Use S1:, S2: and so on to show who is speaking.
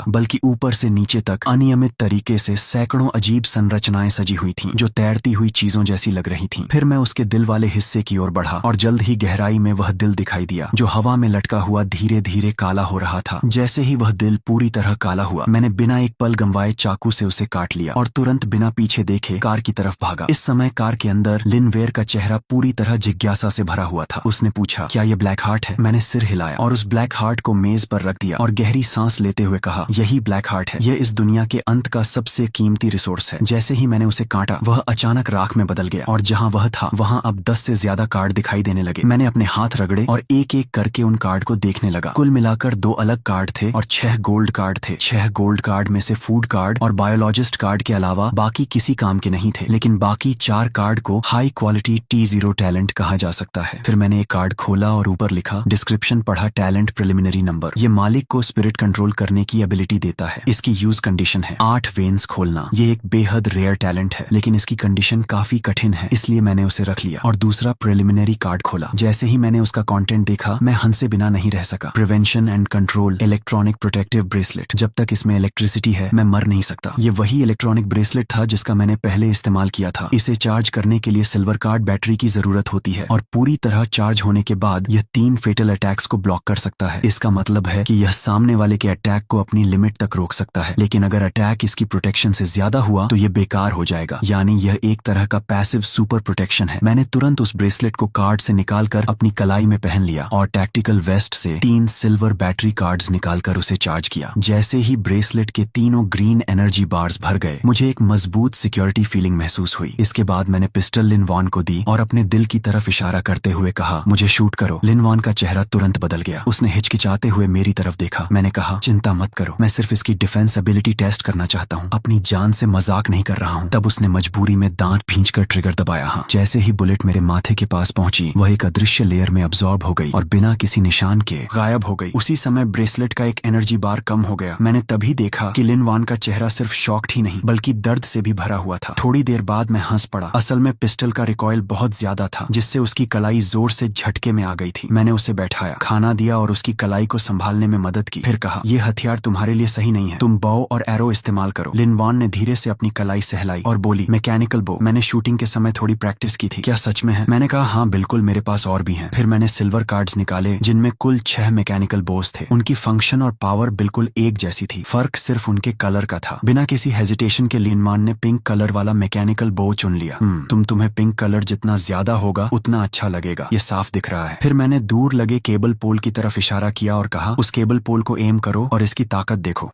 S1: बल्कि ऊपर से नीचे तक अनियमित तरीके से सैकड़ों अजीब संरचनाएं सजी हुई थीं, जो तैरती हुई चीजों जैसी लग रही थीं। फिर मैं उसके दिल वाले हिस्से की ओर बढ़ा और जल्द ही गहराई में वह दिल दिखाई दिया, जो हवा में लटका हुआ धीरे धीरे काला हो रहा था। जैसे ही वह दिल पूरी तरह काला हुआ, मैंने बिना एक पल गंवाए चाकू से उसे काट लिया और तुरंत बिना पीछे देखे कार की तरफ भागा। इस समय कार के अंदर लिन वेयर का चेहरा पूरी तरह जिज्ञासा से भरा हुआ था। उसने पूछा, क्या ये ब्लैक हार्ट है? मैंने सिर हिलाया और उस ब्लैक हार्ट को मेज पर रख दिया और गहरी सांस लेते हुए कहा, यही ब्लैक हार्ट है। यह इस दुनिया के अंत का सबसे कीमती रिसोर्स है। जैसे ही मैंने उसे काटा, वह अचानक राख में बदल गया और जहां वह था वहां अब 10 से ज्यादा कार्ड दिखाई देने लगे। मैंने अपने हाथ रगड़े और एक एक करके उन कार्ड को देखने लगा। कुल मिलाकर 2 अलग कार्ड थे और 6 गोल्ड कार्ड थे। 6 गोल्ड कार्ड में से फूड कार्ड और बायोलॉजिस्ट कार्ड के अलावा बाकी किसी काम के नहीं थे, लेकिन बाकी 4 कार्ड को हाई क्वालिटी T0 टैलेंट कहा जा सकता है। फिर मैंने एक कार्ड खोला और ऊपर लिखा, डिस्क्रिप्शन पढ़ा, टैलेंट प्रिलिमिनरी नंबर। ये मालिक को स्पिरिट कंट्रोल करने की एबिलिटी देता है। इसकी यूज कंडीशन है 8 वेन्स खोलना। ये एक बेहद रेयर टैलेंट है, लेकिन इसकी कंडीशन काफी कठिन है, इसलिए मैंने उसे रख लिया और दूसरा प्रिलिमिनरी कार्ड खोला। जैसे ही मैंने उसका कंटेंट देखा, मैं हंसे बिना नहीं रह सका। Prevention and control electronic protective bracelet. जब तक इसमें इलेक्ट्रिसिटी है, मैं मर नहीं सकता। ये वही इलेक्ट्रॉनिक ब्रेसलेट था जिसका मैंने पहले इस्तेमाल किया था। इसे चार्ज करने के लिए सिल्वर कार्ड बैटरी की जरूरत होती है और पूरी तरह चार्ज होने के बाद यह 3 फेटल अटैक्स को ब्लॉक कर सकता है। इसका मतलब है कि यह सामने वाले के अटैक को अपनी लिमिट तक रोक सकता है, लेकिन अगर अटैक इसकी प्रोटेक्शन से ज्यादा हुआ तो यह बेकार हो जाएगा। यानी यह एक तरह का पैसिव सुपर प्रोटेक्शन है। मैंने तुरंत उस ब्रेसलेट को कार्ड से निकालकर अपनी कलाई में पहन लिया और टैक्टिकल वेस्ट से 3 सिल्वर बैटरी कार्ड्स निकालकर उसे चार्ज किया। जैसे ही ब्रेसलेट के तीनों ग्रीन एनर्जी बार्स भर गए, मुझे एक मजबूत सिक्योरिटी फीलिंग महसूस हुई। इसके बाद मैंने पिस्टल लिन वॉन को दी और अपने दिल की तरफ इशारा करते हुए कहा, मुझे शूट करो। लिन वॉन का चेहरा तुरंत बदल गया। उसने हिचकिचाते हुए मेरी तरफ देखा। मैंने कहा, चिंता मत करो, मैं सिर्फ इसकी डिफेंस एबिलिटी टेस्ट करना चाहता हूँ, अपनी जान से मजाक नहीं कर रहा हूँ। तब उसने मजबूरी में दांत भींचकर ट्रिगर दबाया। हाँ, जैसे ही बुलेट मेरे माथे के पास पहुंची, वह एक अदृश्य लेयर में अब्सॉर्ब हो गई और बिना किसी निशान के गायब हो गई। उसी समय ब्रेसलेट का एक एनर्जी बार कम हो गया। मैंने तभी देखा कि लिन वॉन का चेहरा सिर्फ शॉक्ड ही नहीं बल्कि दर्द से भी भरा हुआ था। थोड़ी देर बाद मैं हंस पड़ा। असल में पिस्टल का रिकॉइल बहुत ज्यादा था, जिससे उसकी कलाई जोर से झटके में आ गई थी। मैंने उसे बैठाया, खाना दिया और उसकी कलाई को संभालने में मदद की। फिर कहा, यह हथियार तुम्हारे लिए सही नहीं है, तुम बॉ और एरो इस्तेमाल करो। लिन वॉन ने धीरे से अपनी कलाई सहलाई और बोली, मैकेनिकल बो, मैंने शूटिंग के समय थोड़ी प्रैक्टिस की थी। क्या सच में है? मैंने कहा, हाँ बिल्कुल, मेरे पास और भी हैं। फिर मैंने सिल्वर कार्ड्स निकाले जिनमें कुल 6 मैकेनिकल बोस थे। उनकी फंक्शन और पावर बिल्कुल एक जैसी थी, फर्क सिर्फ उनके कलर का था। बिना किसी हेजिटेशन के लिन वॉन ने पिंक कलर वाला मैकेनिकल बो चुन लिया। तुम्हें पिंक कलर जितना ज्यादा होगा उतना अच्छा लगेगा, ये साफ दिख रहा है। फिर मैंने दूर लगे केबल पोल की तरफ इशारा किया और कहा, उस केबल पोल को एम करो और इसकी ताकत देखो।